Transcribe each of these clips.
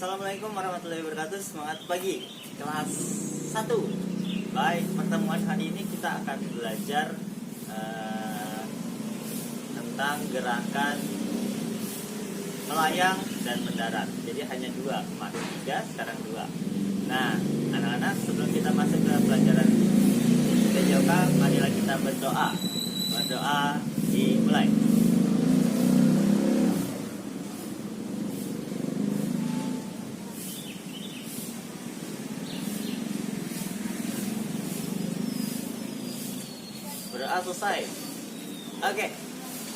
Assalamualaikum warahmatullahi wabarakatuh. Semangat pagi kelas 1. Baik, pertemuan hari ini kita akan belajar tentang gerakan melayang dan mendarat. Jadi hanya dua, kemarin 3, sekarang 2. Nah, anak-anak, sebelum kita masuk ke pelajaran TJOK, marilah kita berdoa. Berdoa dimulai. Berdoa selesai. Oke,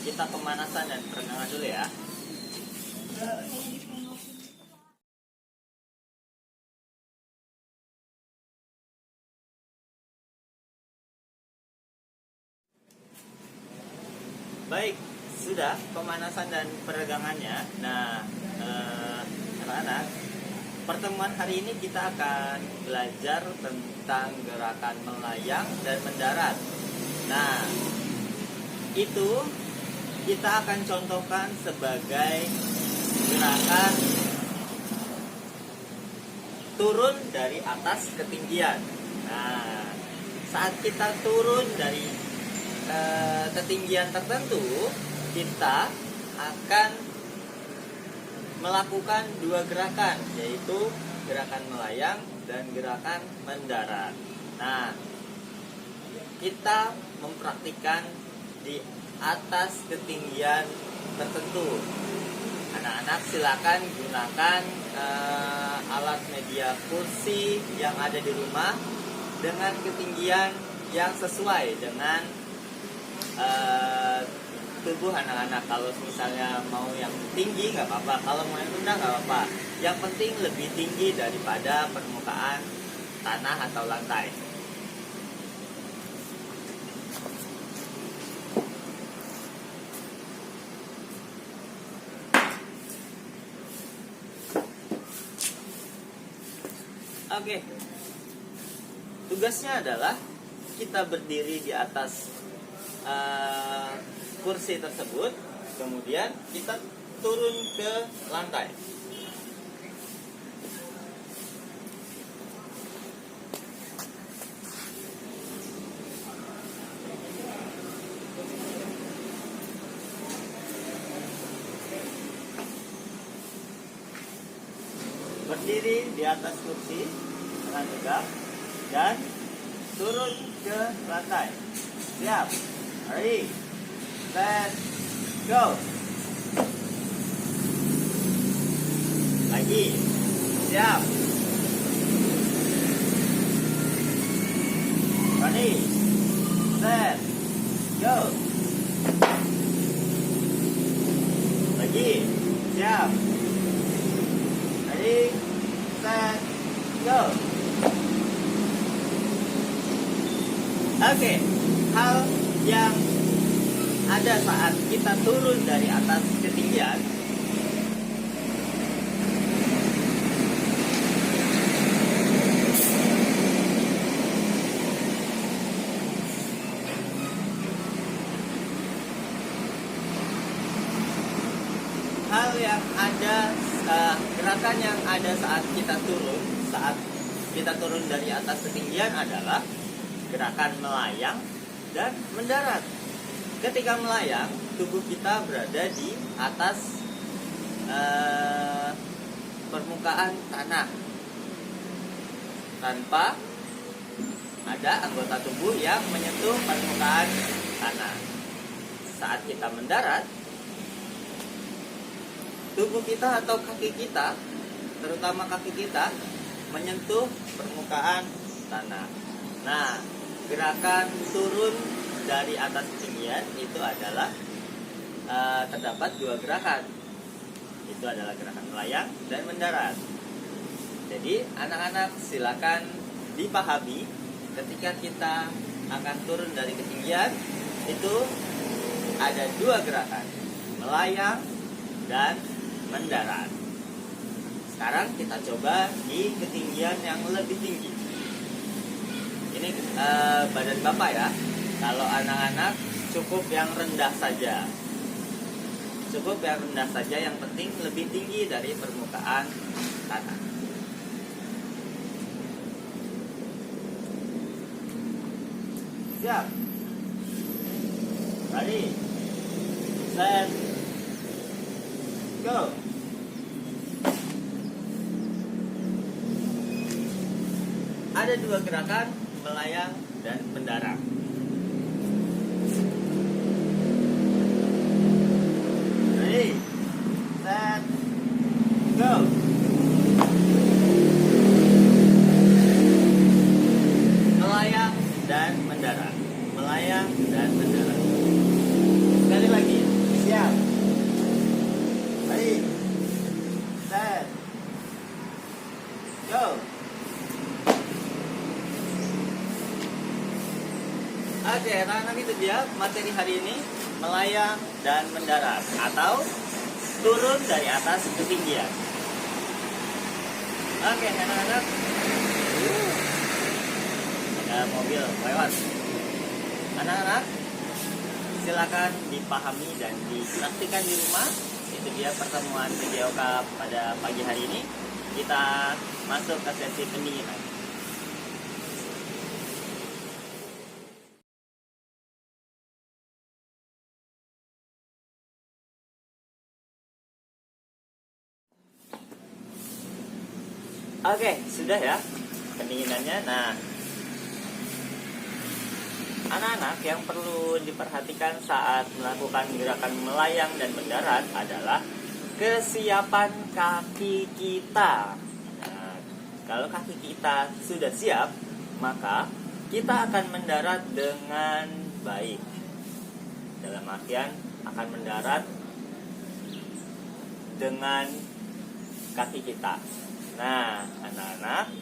kita pemanasan dan peregangan dulu ya. Baik, sudah pemanasan dan peregangannya. Nah, anak-anak, pertemuan hari ini kita akan belajar tentang gerakan melayang dan mendarat. Nah, itu kita akan contohkan sebagai gerakan turun dari atas ketinggian. Nah, saat kita turun dari ketinggian tertentu, kita akan melakukan dua gerakan, yaitu gerakan melayang dan gerakan mendarat. Nah, kita mempraktikkan di atas ketinggian tertentu. Anak-anak silakan gunakan alat media kursi yang ada di rumah dengan ketinggian yang sesuai dengan tubuh anak-anak. Kalau misalnya mau yang tinggi nggak apa-apa, kalau mau yang rendah nggak apa-apa. Yang penting lebih tinggi daripada permukaan tanah atau lantai. Oke, tugasnya adalah kita berdiri di atas kursi tersebut, kemudian kita turun ke lantai. Berdiri di atas kursi dengan tegak dan turun ke lantai. Siap? Ready? Set, go. Lagi. Siap. Ready? Set, go. Lagi. Siap. Ready? Set, go. Oke, hal yang ada saat kita turun dari atas ketinggian, hal yang ada, gerakan yang ada saat kita turun dari atas ketinggian adalah gerakan melayang dan mendarat. Ketika melayang, tubuh kita berada di atas permukaan tanah tanpa ada anggota tubuh yang menyentuh permukaan tanah. Saat kita mendarat, tubuh kita atau kaki kita, terutama kaki kita, menyentuh permukaan tanah. Nah, gerakan turun dari atas ketinggian itu adalah terdapat dua gerakan. Itu adalah gerakan melayang dan mendarat. Jadi anak-anak silakan dipahami, ketika kita akan turun dari ketinggian itu ada dua gerakan, melayang dan mendarat. Sekarang kita coba di ketinggian yang lebih tinggi. Ini badan Bapak ya. Kalau anak-anak cukup yang rendah saja. Cukup yang rendah saja, yang penting lebih tinggi dari permukaan tanah. Siap. Ready. Set. Go. Ada dua gerakan, melayang dan mendarat. Ready, set, go. Melayang dan mendarat, melayang dan mendarat. Sekali lagi, siap. Ready, set, go. Oke, anak-anak, itu dia materi hari ini, melayang dan mendarat atau turun dari atas ketinggian. Oke, anak-anak, ada mobil lewat. Anak-anak, silakan dipahami dan dipraktikkan di rumah. Itu dia pertemuan PJOK pada pagi hari ini. Kita masuk ke sesi pendinginan. Oke, sudah ya pendinginannya. Nah, anak-anak, yang perlu diperhatikan saat melakukan gerakan melayang dan mendarat adalah kesiapan kaki kita. Nah, kalau kaki kita sudah siap, maka kita akan mendarat dengan baik. Dalam artian akan mendarat dengan kaki kita. Nah, anak-anak,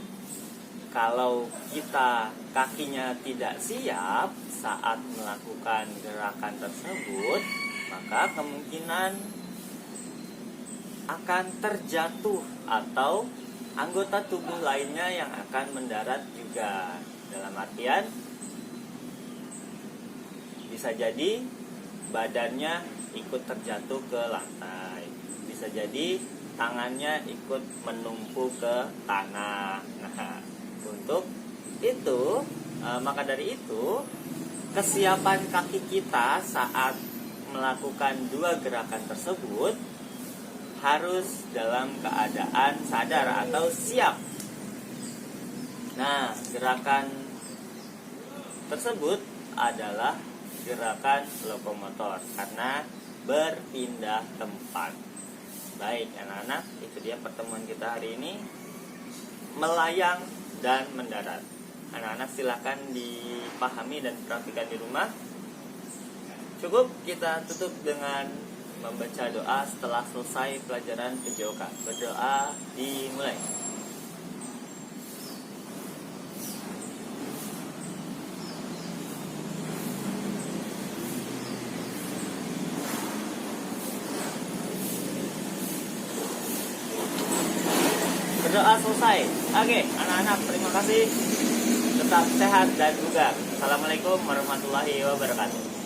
kalau kita kakinya tidak siap saat melakukan gerakan tersebut, maka kemungkinan akan terjatuh atau anggota tubuh lainnya yang akan mendarat juga. Dalam artian, bisa jadi badannya ikut terjatuh ke lantai, bisa jadi tangannya ikut menumpuk ke tanah. Nah, untuk itu, maka dari itu, kesiapan kaki kita saat melakukan dua gerakan tersebut harus dalam keadaan sadar atau siap. Nah, gerakan tersebut adalah gerakan lokomotor karena berpindah tempat. Baik, anak-anak, itu dia pertemuan kita hari ini, melayang dan mendarat. Anak-anak, silakan dipahami dan praktikkan di rumah. Cukup kita tutup dengan membaca doa setelah selesai pelajaran PJOK. Berdoa dimulai. Berdoa selesai. Oke, anak-anak, terima kasih. Tetap sehat dan bugar. Assalamualaikum warahmatullahi wabarakatuh.